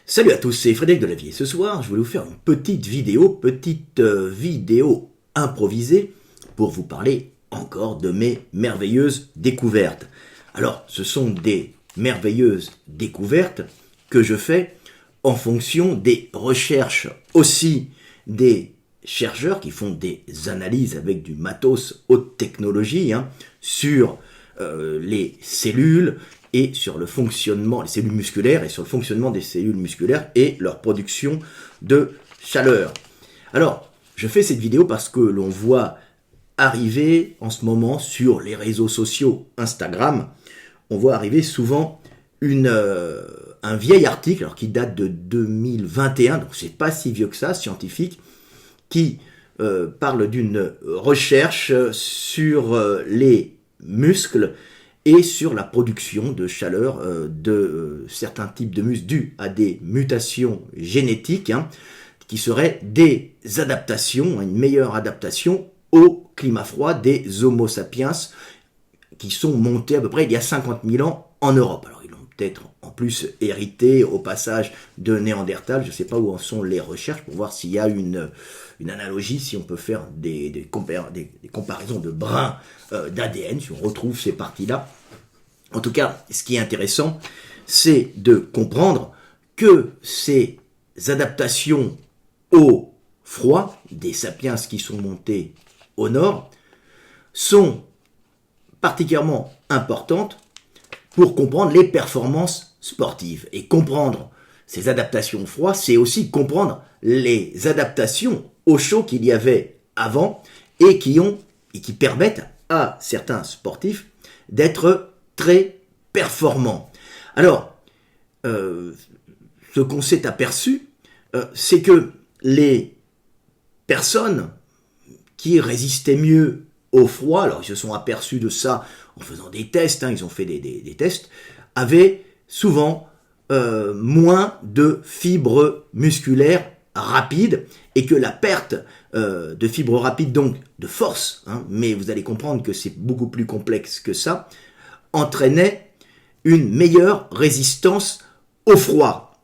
Salut à tous, c'est Frédéric Delavier. Ce soir, je voulais vous faire une petite vidéo improvisée pour vous parler encore de mes merveilleuses découvertes. Alors, ce sont des merveilleuses découvertes que je fais en fonction des recherches aussi des chercheurs qui font des analyses avec du matos haute technologie sur les cellules et sur le fonctionnement, les cellules musculaires et sur le fonctionnement des cellules musculaires et leur production de chaleur. Alors, je fais cette vidéo parce que l'on voit arriver en ce moment sur les réseaux sociaux Instagram, on voit arriver souvent un vieil article alors qui date de 2021, donc c'est pas si vieux que ça, scientifique, qui parle d'une recherche sur les muscles et sur la production de chaleur de certains types de muscles dus à des mutations génétiques qui seraient des adaptations, une meilleure adaptation au climat froid des Homo sapiens qui sont montés à peu près il y a 50 000 ans en Europe. Alors ils l'ont peut-être en plus hérité au passage de Néandertal, je ne sais pas où en sont les recherches pour voir s'il y a une analogie, si on peut faire des comparaisons de brins d'ADN, si on retrouve ces parties-là. En tout cas, ce qui est intéressant, c'est de comprendre que ces adaptations au froid des sapiens qui sont montés au nord sont particulièrement importantes pour comprendre les performances sportives. Et comprendre ces adaptations au froid, c'est aussi comprendre les adaptations au chaud qu'il y avait avant et qui permettent à certains sportifs d'être très performants. Alors, ce qu'on s'est aperçu, c'est que les personnes qui résistaient mieux au froid, alors ils se sont aperçus de ça en faisant des tests, ils ont fait des tests, avaient souvent moins de fibres musculaires rapides et que la perte de fibres rapides, donc de force, mais vous allez comprendre que c'est beaucoup plus complexe que ça, entraînait une meilleure résistance au froid,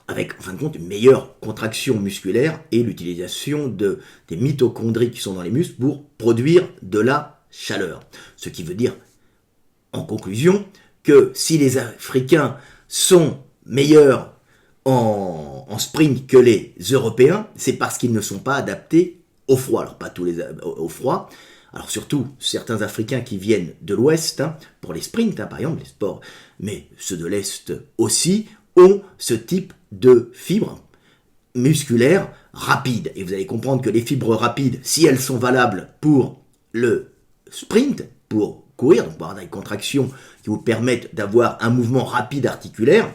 avec en fin de compte une meilleure contraction musculaire et l'utilisation des mitochondries qui sont dans les muscles pour produire de la chaleur. Ce qui veut dire, en conclusion, que si les Africains sont meilleurs en sprint que les Européens, c'est parce qu'ils ne sont pas adaptés au froid. Alors pas tous au froid, alors surtout certains Africains qui viennent de l'Ouest, pour les sprints par exemple, les sports, mais ceux de l'Est aussi, ont ce type de fibres musculaires rapides. Et vous allez comprendre que les fibres rapides, si elles sont valables pour le sprint, pour courir, donc pour avoir des contractions qui vous permettent d'avoir un mouvement rapide articulaire,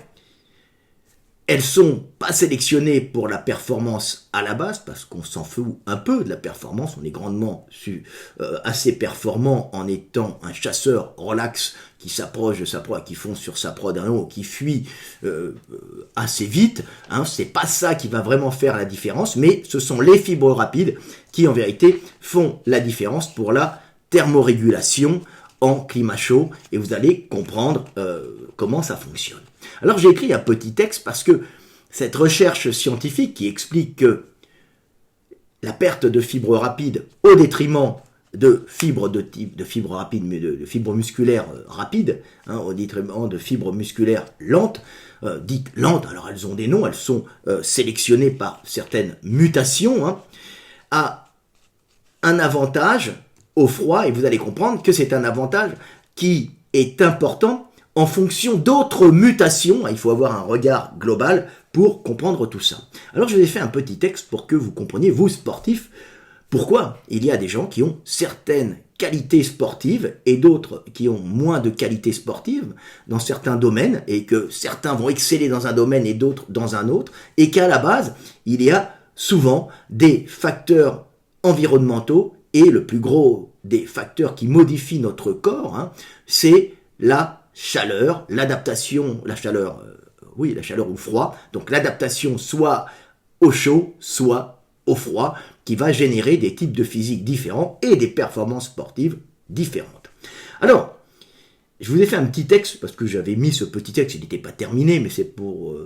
elles sont pas sélectionnées pour la performance à la base, parce qu'on s'en fout un peu de la performance, on est grandement assez performant en étant un chasseur relax qui s'approche de sa proie, qui fonce sur sa proie d'un lot, qui fuit assez vite, c'est pas ça qui va vraiment faire la différence, mais ce sont les fibres rapides qui en vérité font la différence pour la thermorégulation en climat chaud, et vous allez comprendre comment ça fonctionne. Alors j'ai écrit un petit texte parce que cette recherche scientifique qui explique que la perte de fibres rapides au détriment de fibres rapides, mais de fibres musculaires rapides, au détriment de fibres musculaires lentes, dites lentes, alors elles ont des noms, elles sont sélectionnées par certaines mutations, a un avantage au froid, et vous allez comprendre que c'est un avantage qui est important en fonction d'autres mutations. Il faut avoir un regard global pour comprendre tout ça. Alors je vous ai fait un petit texte pour que vous compreniez, vous sportifs, pourquoi il y a des gens qui ont certaines qualités sportives et d'autres qui ont moins de qualités sportives dans certains domaines, et que certains vont exceller dans un domaine et d'autres dans un autre, et qu'à la base, il y a souvent des facteurs environnementaux, et le plus gros des facteurs qui modifient notre corps, c'est la chaleur, l'adaptation, la chaleur au froid, donc l'adaptation soit au chaud, soit au froid, qui va générer des types de physique différents et des performances sportives différentes. Alors, je vous ai fait un petit texte, parce que j'avais mis ce petit texte, il n'était pas terminé, mais c'est pour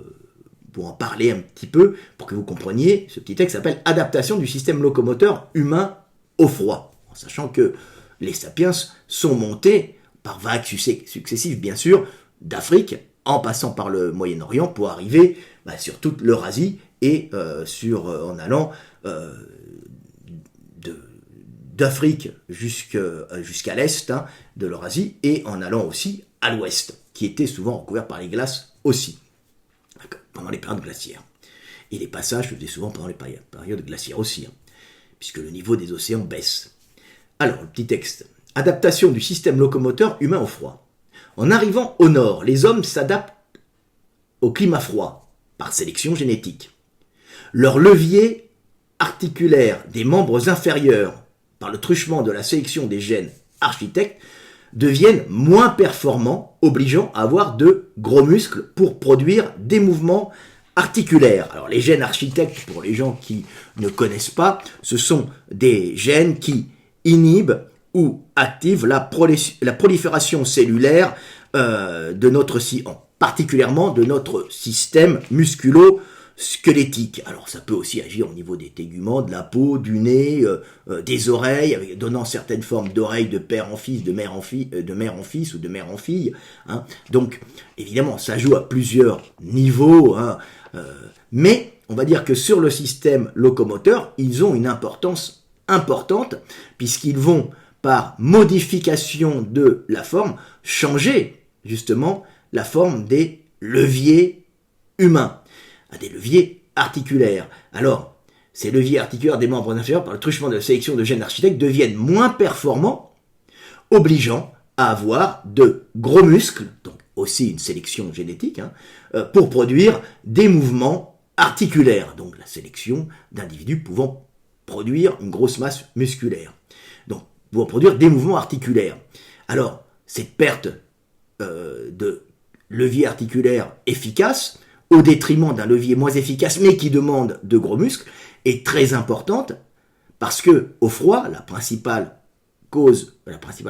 pour en parler un petit peu, pour que vous compreniez, ce petit texte s'appelle « Adaptation du système locomoteur humain au froid », en sachant que les sapiens sont montés par vagues successives, bien sûr, d'Afrique, en passant par le Moyen-Orient, pour arriver sur toute l'Eurasie et en allant d'Afrique jusqu'à l'est de l'Eurasie, et en allant aussi à l'ouest, qui était souvent recouvert par les glaces aussi, pendant les périodes glaciaires. Et les passages se faisaient souvent pendant les périodes glaciaires aussi, puisque le niveau des océans baisse. Alors, le petit texte. Adaptation du système locomoteur humain au froid. En arrivant au nord, les hommes s'adaptent au climat froid, par sélection génétique. Leur levier articulaire des membres inférieurs, par le truchement de la sélection des gènes architectes, deviennent moins performants, obligeant à avoir de gros muscles pour produire des mouvements articulaires. Alors les gènes architectes, pour les gens qui ne connaissent pas, ce sont des gènes qui inhibent ou activent la prolifération cellulaire particulièrement de notre système musculo-squelettique. Alors ça peut aussi agir au niveau des téguments, de la peau, du nez, des oreilles, donnant certaines formes d'oreilles de père en fils, de mère en fils ou de mère en fille. Donc évidemment ça joue à plusieurs niveaux, mais on va dire que sur le système locomoteur, ils ont une importance importante, puisqu'ils vont, par modification de la forme, changer justement la forme des leviers humains, à des leviers articulaires. Alors, ces leviers articulaires des membres inférieurs, par le truchement de la sélection de gènes architectes, deviennent moins performants, obligeant à avoir de gros muscles, donc aussi une sélection génétique, pour produire des mouvements articulaires, donc la sélection d'individus pouvant produire une grosse masse musculaire, donc pouvant produire des mouvements articulaires. Alors, cette perte de levier articulaire efficace, au détriment d'un levier moins efficace, mais qui demande de gros muscles, est très importante, parce que au froid, la principale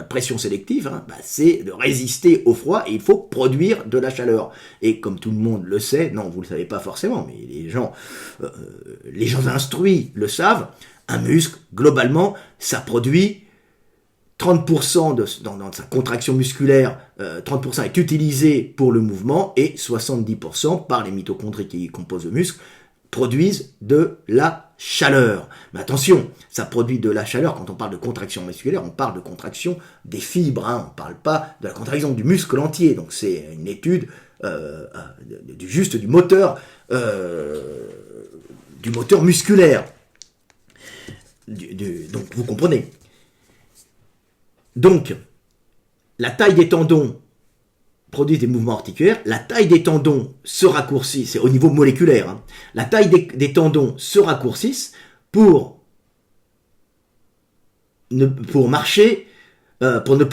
pression sélective, c'est de résister au froid, et il faut produire de la chaleur. Et comme tout le monde le sait, non, vous ne le savez pas forcément, mais les gens instruits le savent, un muscle, globalement, ça produit 30% dans sa contraction musculaire, 30% est utilisé pour le mouvement, et 70% par les mitochondries qui composent le muscle, produisent de la chaleur. Mais attention, ça produit de la chaleur, quand on parle de contraction musculaire, on parle de contraction des fibres, on ne parle pas de la contraction du muscle entier. Donc c'est une étude du moteur musculaire. Donc vous comprenez. Donc, la taille des tendons produit des mouvements articulaires, la taille des tendons se raccourcit, c'est au niveau moléculaire, la taille des tendons se raccourcissent pour ne plus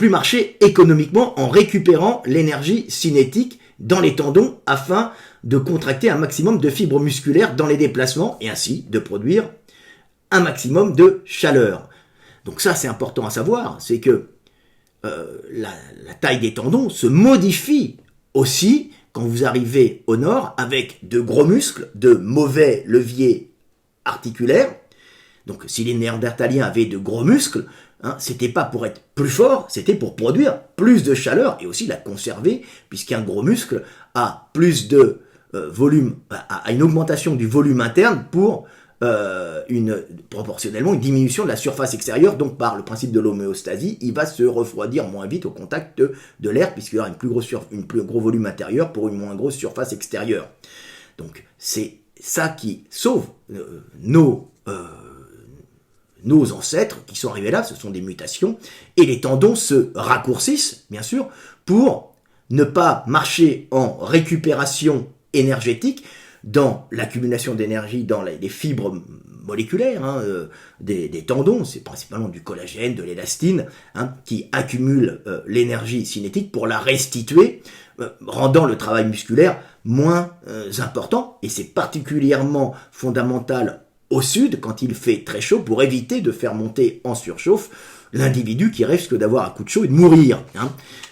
marcher économiquement, en récupérant l'énergie cinétique dans les tendons afin de contracter un maximum de fibres musculaires dans les déplacements et ainsi de produire un maximum de chaleur. Donc ça, c'est important à savoir, c'est que la taille des tendons se modifie aussi quand vous arrivez au nord avec de gros muscles, de mauvais leviers articulaires. Donc si les Néandertaliens avaient de gros muscles, c'était pas pour être plus fort, c'était pour produire plus de chaleur et aussi la conserver, puisqu'un gros muscle a plus de volume, a une augmentation du volume interne pour proportionnellement une diminution de la surface extérieure. Donc par le principe de l'homéostasie, il va se refroidir moins vite au contact de l'air, puisqu'il y aura un plus gros volume intérieur pour une moins grosse surface extérieure. Donc c'est ça qui sauve nos ancêtres qui sont arrivés là. Ce sont des mutations, et les tendons se raccourcissent, bien sûr, pour ne pas marcher en récupération énergétique, dans l'accumulation d'énergie dans les fibres moléculaires des tendons. C'est principalement du collagène, de l'élastine, qui accumulent l'énergie cinétique pour la restituer, rendant le travail musculaire moins important. Et c'est particulièrement fondamental au sud, quand il fait très chaud, pour éviter de faire monter en surchauffe l'individu qui risque d'avoir un coup de chaud et de mourir.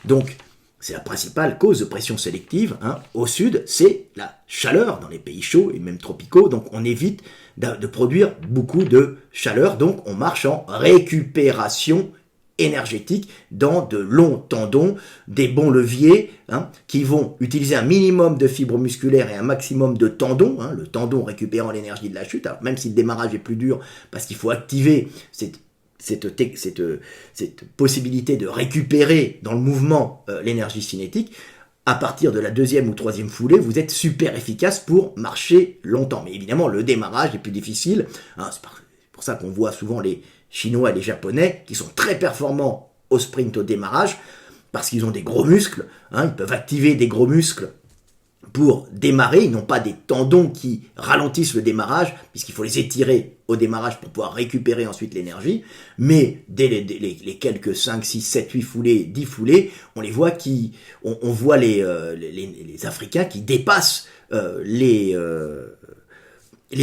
Donc c'est la principale cause de pression sélective. Hein. Au sud, c'est la chaleur dans les pays chauds et même tropicaux. Donc on évite de produire beaucoup de chaleur. Donc on marche en récupération énergétique dans de longs tendons, des bons leviers hein, qui vont utiliser un minimum de fibres musculaires et un maximum de tendons, hein, le tendon récupérant l'énergie de la chute. Alors, même si le démarrage est plus dur parce qu'il faut activer cette possibilité de récupérer dans le mouvement l'énergie cinétique, à partir de la deuxième ou troisième foulée, vous êtes super efficace pour marcher longtemps. Mais évidemment, le démarrage est plus difficile. Hein, c'est pour ça qu'on voit souvent les Chinois et les Japonais qui sont très performants au sprint, au démarrage, parce qu'ils ont des gros muscles. Hein, ils peuvent activer des gros muscles pour démarrer, ils n'ont pas des tendons qui ralentissent le démarrage, puisqu'il faut les étirer au démarrage pour pouvoir récupérer ensuite l'énergie, mais dès les quelques 5, 6, 7, 8 foulées, 10 foulées, on les voit on voit les Africains qui dépassent les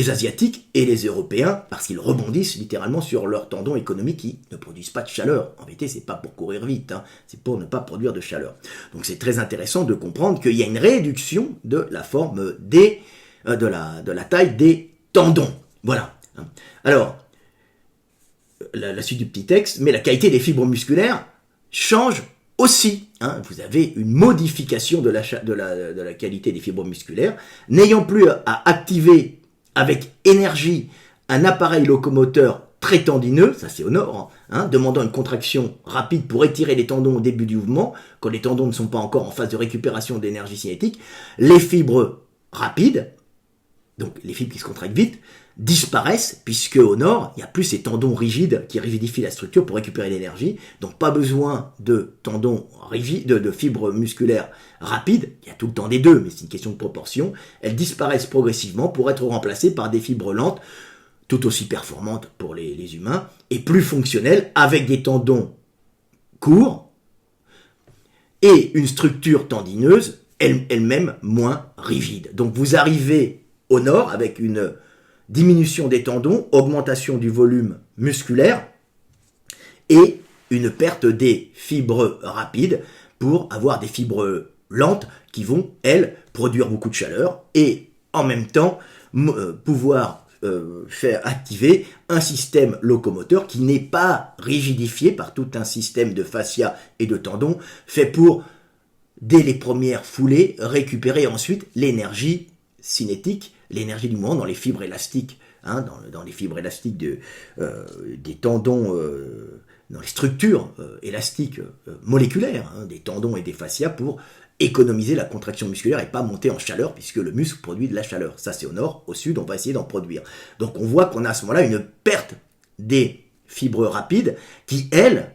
Asiatiques et les Européens, parce qu'ils rebondissent littéralement sur leurs tendons économiques qui ne produisent pas de chaleur. En vérité, c'est pas pour courir vite, hein, c'est pour ne pas produire de chaleur. Donc c'est très intéressant de comprendre qu'il y a une réduction de la forme de la taille des tendons. Voilà. Alors, la suite du petit texte, mais la qualité des fibres musculaires change aussi. Hein. Vous avez une modification de la qualité des fibres musculaires, n'ayant plus à activer avec énergie un appareil locomoteur très tendineux, ça c'est au nord, hein, demandant une contraction rapide pour étirer les tendons au début du mouvement, quand les tendons ne sont pas encore en phase de récupération d'énergie cinétique, les fibres rapides, donc les fibres qui se contractent vite, disparaissent, puisque au nord, il n'y a plus ces tendons rigides qui rigidifient la structure pour récupérer l'énergie, donc pas besoin de tendons rigides, de fibres musculaires rapides, il y a tout le temps des deux, mais c'est une question de proportion, elles disparaissent progressivement pour être remplacées par des fibres lentes, tout aussi performantes pour les humains, et plus fonctionnelles, avec des tendons courts, et une structure tendineuse, elle-même moins rigide. Donc vous arrivez au nord avec une diminution des tendons, augmentation du volume musculaire et une perte des fibres rapides pour avoir des fibres lentes qui vont, elles, produire beaucoup de chaleur et en même temps pouvoir faire activer un système locomoteur qui n'est pas rigidifié par tout un système de fascia et de tendons fait pour, dès les premières foulées, récupérer ensuite l'énergie cinétique, l'énergie du mouvement dans les fibres élastiques, hein, dans les fibres élastiques des tendons, dans les structures élastiques moléculaires, hein, des tendons et des fascias pour économiser la contraction musculaire et pas monter en chaleur puisque le muscle produit de la chaleur. Ça c'est au nord, au sud on va essayer d'en produire. Donc on voit qu'on a à ce moment-là une perte des fibres rapides qui elles,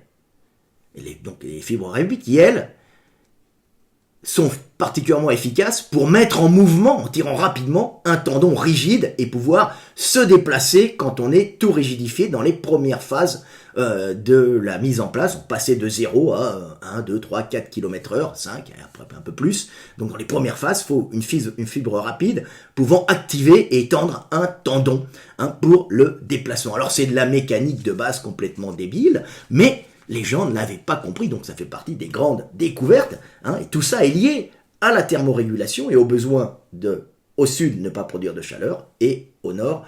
donc les fibres rapides qui elles, sont particulièrement efficaces pour mettre en mouvement, en tirant rapidement, un tendon rigide et pouvoir se déplacer quand on est tout rigidifié dans les premières phases de la mise en place. On passait de 0 à 1, 2, 3, 4 km/h, 5, et après un peu plus. Donc dans les premières phases, il faut une fibre rapide pouvant activer et étendre un tendon pour le déplacement. Alors c'est de la mécanique de base complètement débile, mais les gens ne l'avaient pas compris, donc ça fait partie des grandes découvertes, et tout ça est lié à la thermorégulation et au besoin au sud, ne pas produire de chaleur, et au nord,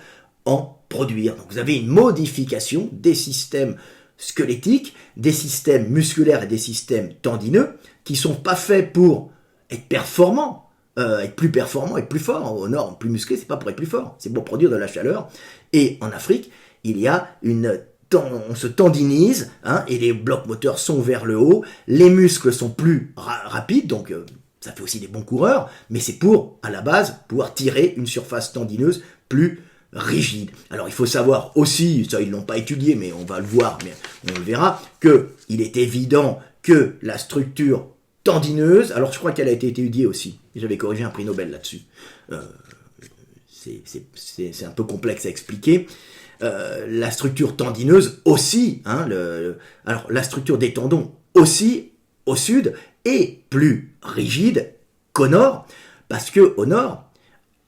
en produire. Donc vous avez une modification des systèmes squelettiques, des systèmes musculaires et des systèmes tendineux, qui ne sont pas faits pour être performants, être plus performants, être plus forts. Au nord, plus musclé, c'est pas pour être plus fort, c'est pour produire de la chaleur. Et en Afrique, il y a on se tendinise, et les blocs moteurs sont vers le haut, les muscles sont plus rapides, donc ça fait aussi des bons coureurs, mais c'est pour, à la base, pouvoir tirer une surface tendineuse plus rigide. Alors il faut savoir aussi, ça ils l'ont pas étudié, mais on va le voir, mais on le verra, qu'il est évident que la structure tendineuse, alors je crois qu'elle a été étudiée aussi, j'avais corrigé un prix Nobel là-dessus, c'est un peu complexe à expliquer. La structure tendineuse aussi, alors la structure des tendons aussi au sud est plus rigide qu'au nord, parce que au nord,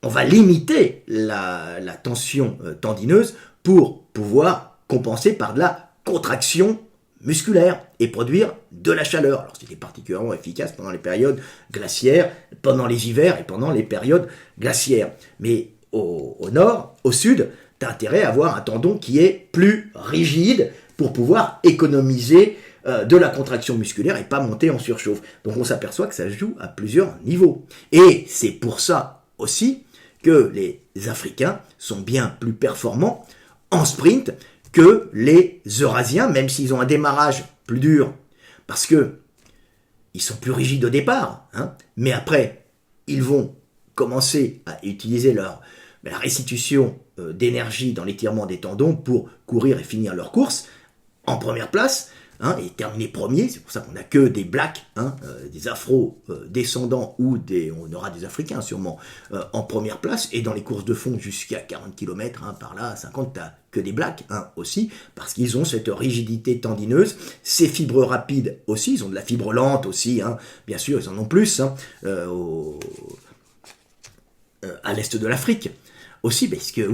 on va limiter la tension tendineuse pour pouvoir compenser par de la contraction musculaire et produire de la chaleur. Alors c'était particulièrement efficace pendant les périodes glaciaires, pendant les hivers et pendant les périodes glaciaires. Mais au nord, au sud, tu as intérêt à avoir un tendon qui est plus rigide pour pouvoir économiser de la contraction musculaire et pas monter en surchauffe. Donc on s'aperçoit que ça se joue à plusieurs niveaux. Et c'est pour ça aussi que les Africains sont bien plus performants en sprint que les Eurasiens, même s'ils ont un démarrage plus dur, parce que ils sont plus rigides au départ, hein, mais après, ils vont commencer à utiliser la restitution d'énergie dans l'étirement des tendons pour courir et finir leur course en première place, hein, et terminer premier. C'est pour ça qu'on n'a que des blacks, hein, des afro-descendants ou on aura des africains sûrement en première place, et dans les courses de fond jusqu'à 40 km, hein, par là, 50, t'as que des blacks, hein, aussi, parce qu'ils ont cette rigidité tendineuse, ces fibres rapides aussi, ils ont de la fibre lente aussi, hein, bien sûr, ils en ont plus, hein, à l'est de l'Afrique. Aussi, parce qu'ils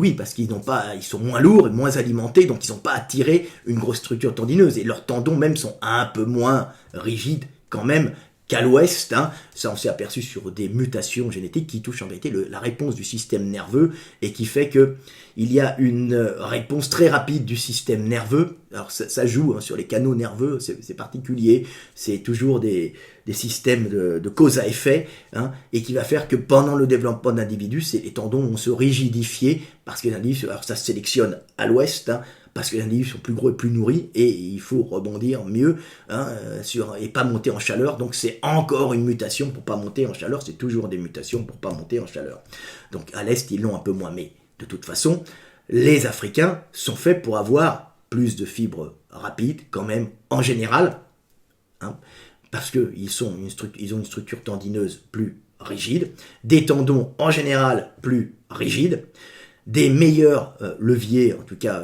ils sont moins lourds et moins alimentés, donc ils n'ont pas à tirer une grosse structure tendineuse. Et leurs tendons même sont un peu moins rigides quand même qu'à l'ouest. Hein. Ça, on s'est aperçu sur des mutations génétiques qui touchent en vérité la réponse du système nerveux et qui fait que il y a une réponse très rapide du système nerveux. Alors ça joue, hein, sur les canaux nerveux, c'est particulier. C'est toujours des systèmes de cause à effet, hein, et qui va faire que pendant le développement d'individus, les tendons vont se rigidifier parce que les individus, alors ça se sélectionne à l'ouest, hein, parce que les individus sont plus gros et plus nourris, et il faut rebondir mieux, hein, et pas monter en chaleur. Donc c'est encore une mutation pour pas monter en chaleur, c'est toujours des mutations pour pas monter en chaleur. Donc à l'est, ils l'ont un peu moins, mais de toute façon, les Africains sont faits pour avoir plus de fibres rapides quand même, en général, hein, parce qu'ils ont une structure tendineuse plus rigide, des tendons en général plus rigides, des meilleurs leviers, en tout cas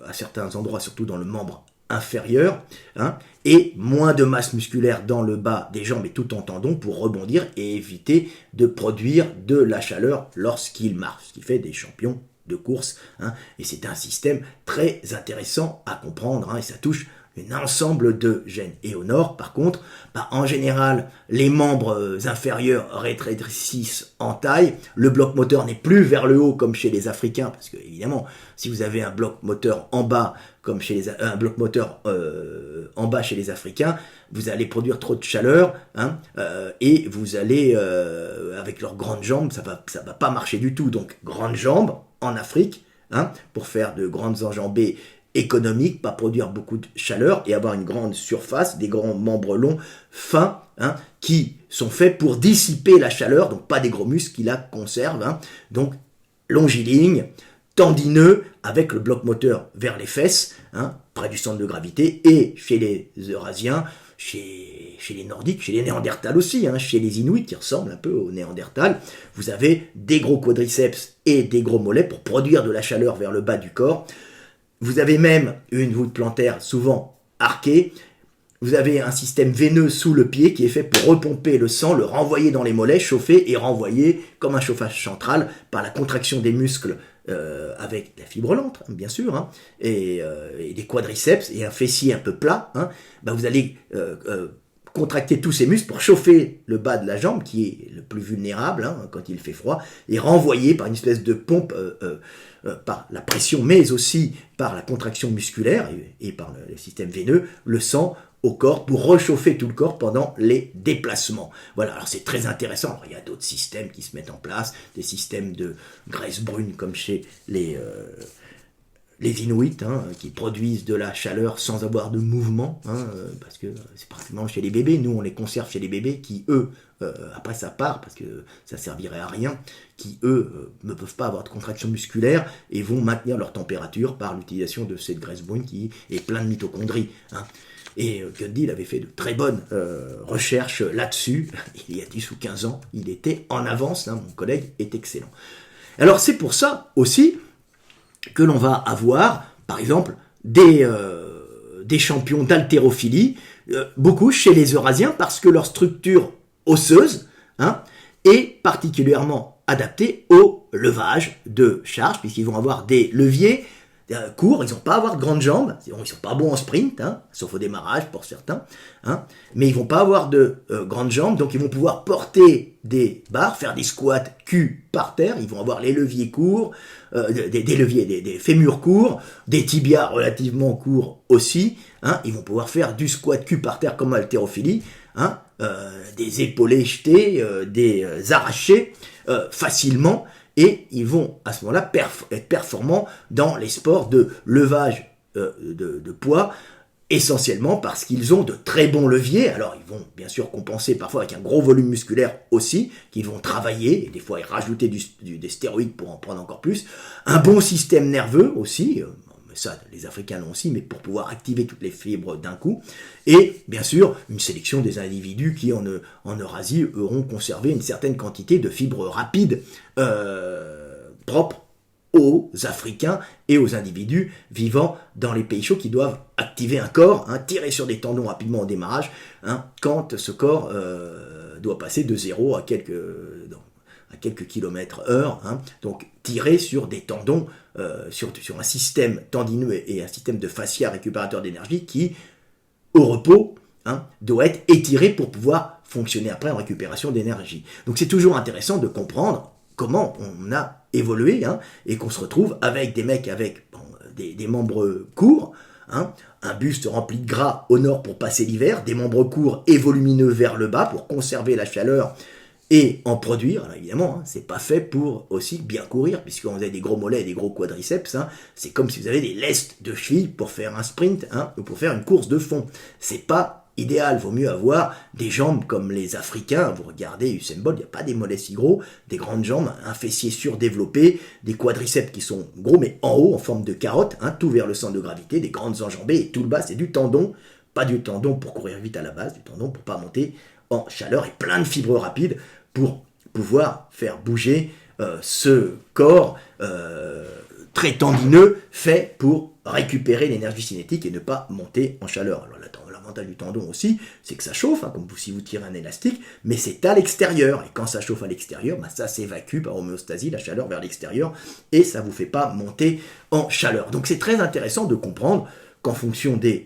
à certains endroits, surtout dans le membre inférieur, hein, et moins de masse musculaire dans le bas des jambes et tout en tendons pour rebondir et éviter de produire de la chaleur lorsqu'ils marchent, ce qui fait des champions de course, hein, et c'est un système très intéressant à comprendre, hein, et ça touche un ensemble de gènes. Et au nord, par contre, en général, les membres inférieurs rétrécissent en taille, le bloc moteur n'est plus vers le haut comme chez les Africains, parce que évidemment, si vous avez un bloc moteur en bas comme un bloc moteur en bas chez les Africains, vous allez produire trop de chaleur, hein, et vous allez, avec leurs grandes jambes, ça va pas marcher du tout. Donc, grandes jambes en Afrique, hein, pour faire de grandes enjambées économique, pas produire beaucoup de chaleur et avoir une grande surface, des grands membres longs, fins, hein, qui sont faits pour dissiper la chaleur, donc pas des gros muscles qui la conservent, hein, donc longiligne, tendineux, avec le bloc moteur vers les fesses, hein, près du centre de gravité, et chez les Eurasiens, chez les Nordiques, chez les Néandertals aussi, hein, chez les Inuits qui ressemblent un peu aux Néandertals, vous avez des gros quadriceps et des gros mollets pour produire de la chaleur vers le bas du corps. Vous avez même une voûte plantaire souvent arquée. Vous avez un système veineux sous le pied qui est fait pour repomper le sang, le renvoyer dans les mollets, chauffer et renvoyer comme un chauffage central par la contraction des muscles avec la fibre lente, hein, bien sûr, hein, et des quadriceps et un fessier un peu plat. Hein, vous allez contracter tous ces muscles pour chauffer le bas de la jambe qui est le plus vulnérable, hein, quand il fait froid, et renvoyer par une espèce de pompe par la pression, mais aussi par la contraction musculaire et par le système veineux, le sang au corps pour réchauffer tout le corps pendant les déplacements. Voilà, alors c'est très intéressant. Alors, il y a d'autres systèmes qui se mettent en place, des systèmes de graisse brune comme chez les Inuits, hein, qui produisent de la chaleur sans avoir de mouvement, hein, parce que c'est pratiquement chez les bébés. Nous, on les conserve chez les bébés qui, eux, après ça part, parce que ça servirait à rien, qui, eux, ne peuvent pas avoir de contraction musculaire et vont maintenir leur température par l'utilisation de cette graisse brune qui est plein de mitochondries. Hein. Et Gundy avait fait de très bonnes recherches là-dessus, il y a 10 ou 15 ans, il était en avance, hein, mon collègue est excellent. Alors c'est pour ça aussi que l'on va avoir, par exemple, des champions d'haltérophilie, beaucoup chez les Eurasiens, parce que leur structure osseuse, hein, est particulièrement adaptée au levage de charge, puisqu'ils vont avoir des leviers courts, ils n'ont pas à avoir de grandes jambes, ils ne sont pas bons en sprint, hein, sauf au démarrage pour certains, hein, mais ils ne vont pas avoir de grandes jambes, donc ils vont pouvoir porter des barres, faire des squats cul par terre, ils vont avoir les leviers courts, des fémurs courts, des tibias relativement courts aussi, hein, ils vont pouvoir faire du squat cul par terre comme haltérophilie, hein, des épaulés jetés, des arrachés facilement, et ils vont à ce moment-là être performants dans les sports de levage de poids, essentiellement parce qu'ils ont de très bons leviers. Alors ils vont bien sûr compenser parfois avec un gros volume musculaire aussi, qu'ils vont travailler, et des fois rajouter des stéroïdes pour en prendre encore plus. Un bon système nerveux aussi, ça les Africains l'ont aussi, mais pour pouvoir activer toutes les fibres d'un coup. Et bien sûr, une sélection des individus qui en Eurasie auront conservé une certaine quantité de fibres rapides propres aux Africains et aux individus vivant dans les pays chauds qui doivent activer un corps, hein, tirer sur des tendons rapidement au démarrage, hein, quand ce corps doit passer de 0 à quelques kilomètres heure, hein, donc tirer sur des tendons, sur un système tendineux et un système de fascia récupérateur d'énergie qui, au repos, hein, doit être étiré pour pouvoir fonctionner après en récupération d'énergie. Donc c'est toujours intéressant de comprendre comment on a évolué, hein, et qu'on se retrouve avec des mecs avec des membres courts, hein, un buste rempli de gras au nord pour passer l'hiver, des membres courts et volumineux vers le bas pour conserver la chaleur et en produire. Alors évidemment, hein, c'est pas fait pour aussi bien courir, puisque quand vous avez des gros mollets et des gros quadriceps, hein, c'est comme si vous avez des lestes de cheville pour faire un sprint, hein, ou pour faire une course de fond. C'est pas idéal, vaut mieux avoir des jambes comme les Africains. Vous regardez Usain Bolt, il n'y a pas des mollets si gros, des grandes jambes, un fessier surdéveloppé, des quadriceps qui sont gros mais en haut, en forme de carotte, hein, tout vers le centre de gravité, des grandes enjambées, et tout le bas c'est du tendon, pas du tendon pour courir vite à la base, du tendon pour pas monter en chaleur, et plein de fibres rapides pour pouvoir faire bouger ce corps très tendineux, fait pour récupérer l'énergie cinétique et ne pas monter en chaleur. Alors l'avantage du tendon aussi, c'est que ça chauffe, hein, comme si vous tirez un élastique, mais c'est à l'extérieur, et quand ça chauffe à l'extérieur, bah, ça s'évacue par homéostasie, la chaleur vers l'extérieur, et ça ne vous fait pas monter en chaleur. Donc c'est très intéressant de comprendre qu'en fonction de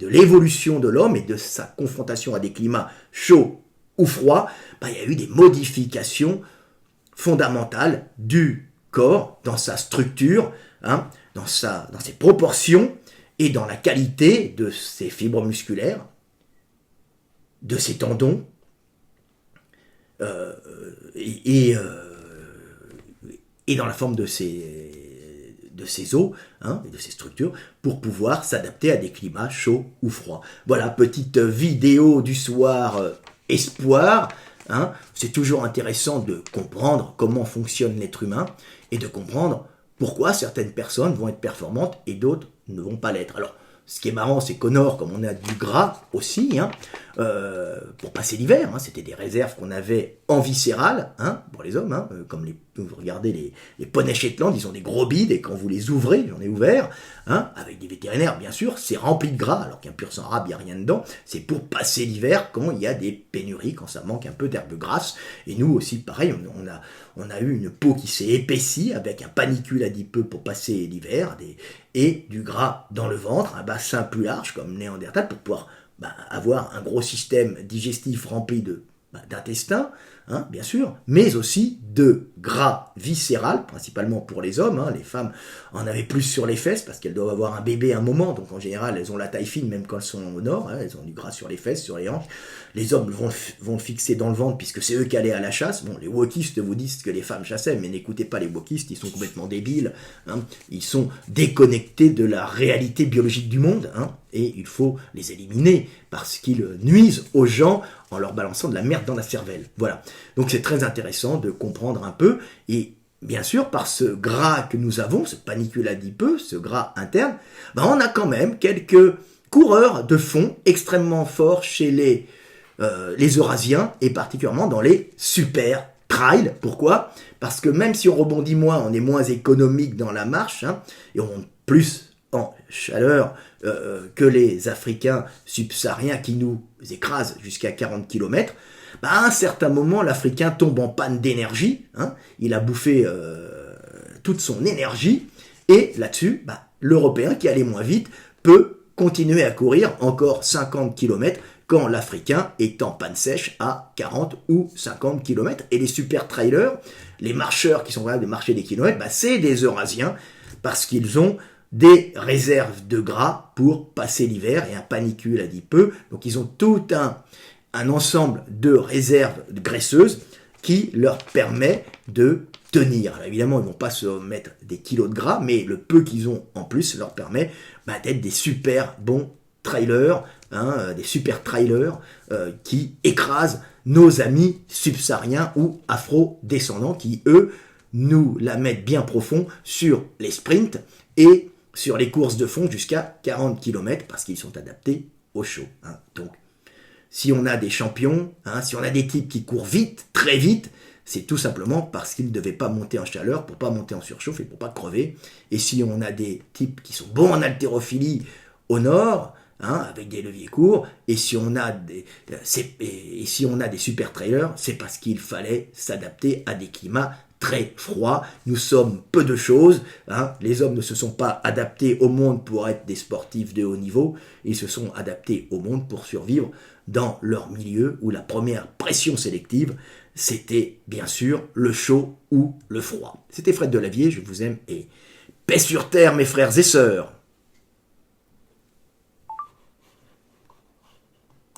l'évolution de l'homme et de sa confrontation à des climats chauds ou froids, bah, il y a eu des modifications fondamentales du corps, dans sa structure, hein, dans ses proportions, et dans la qualité de ses fibres musculaires, de ses tendons, et dans la forme de ses os, hein, et de ses structures, pour pouvoir s'adapter à des climats chauds ou froids. Voilà, petite vidéo du soir espoir. Hein. C'est toujours intéressant de comprendre comment fonctionne l'être humain et de comprendre pourquoi certaines personnes vont être performantes et d'autres ne vont pas l'être. Alors, ce qui est marrant, c'est qu'au nord, comme on a du gras aussi, hein, pour passer l'hiver, hein, c'était des réserves qu'on avait en viscéral, hein, pour les hommes, hein, comme vous regardez les poneys Shetland, ils ont des gros bides, et quand vous les ouvrez, j'en ai ouvert, hein, avec des vétérinaires bien sûr, c'est rempli de gras, alors qu'un pur sang arabe, il n'y a rien dedans, c'est pour passer l'hiver quand il y a des pénuries, quand ça manque un peu d'herbe grasse, et nous aussi, pareil, on a eu une peau qui s'est épaissie, avec un panicule adipeux pour passer l'hiver, et du gras dans le ventre, un bassin plus large comme Néandertal pour pouvoir avoir un gros système digestif rempli d'intestin, hein, bien sûr, mais aussi de gras viscéral, principalement pour les hommes. Hein, les femmes en avaient plus sur les fesses parce qu'elles doivent avoir un bébé à un moment, donc en général elles ont la taille fine même quand elles sont au nord, hein, elles ont du gras sur les fesses, sur les hanches. Les hommes vont le fixer dans le ventre puisque c'est eux qui allaient à la chasse. Bon, les wokistes vous disent que les femmes chassaient, mais n'écoutez pas les wokistes, ils sont complètement débiles, hein, ils sont déconnectés de la réalité biologique du monde, hein, et il faut les éliminer parce qu'ils nuisent aux gens en leur balançant de la merde dans la cervelle. Voilà. Donc c'est très intéressant de comprendre un peu, et bien sûr, par ce gras que nous avons, ce panicule adipeux, ce gras interne, on a quand même quelques coureurs de fond extrêmement forts chez les Eurasiens, et particulièrement dans les super trails. Pourquoi ? Parce que même si on rebondit moins, on est moins économique dans la marche, hein, et on monte plus en chaleur que les Africains subsahariens qui nous écrasent jusqu'à 40 km, à un certain moment, l'Africain tombe en panne d'énergie, hein, il a bouffé toute son énergie, Et là-dessus, l'Européen qui allait moins vite peut continuer à courir encore 50 km quand l'Africain est en panne sèche à 40 ou 50 km. Et les super trailers, les marcheurs qui sont capables de marcher des kilomètres, c'est des Eurasiens parce qu'ils ont des réserves de gras pour passer l'hiver, et un panicule a dit peu, donc ils ont tout un ensemble de réserves graisseuses qui leur permet de tenir. Alors évidemment, ils ne vont pas se mettre des kilos de gras, mais le peu qu'ils ont en plus leur permet d'être des super bons trailers, des super trailers qui écrasent nos amis subsahariens ou afro-descendants qui, eux, nous la mettent bien profond sur les sprints et sur les courses de fond jusqu'à 40 km parce qu'ils sont adaptés au chaud. Donc, si on a des champions, si on a des types qui courent vite, très vite, c'est tout simplement parce qu'ils ne devaient pas monter en chaleur pour pas monter en surchauffe et pour pas crever. Et si on a des types qui sont bons en haltérophilie au nord, avec des leviers courts, et si on a des super trailers, c'est parce qu'il fallait s'adapter à des climats très froid, nous sommes peu de choses, les hommes ne se sont pas adaptés au monde pour être des sportifs de haut niveau, ils se sont adaptés au monde pour survivre dans leur milieu où la première pression sélective, c'était bien sûr le chaud ou le froid. C'était Fred Delavier, je vous aime et paix sur terre mes frères et sœurs.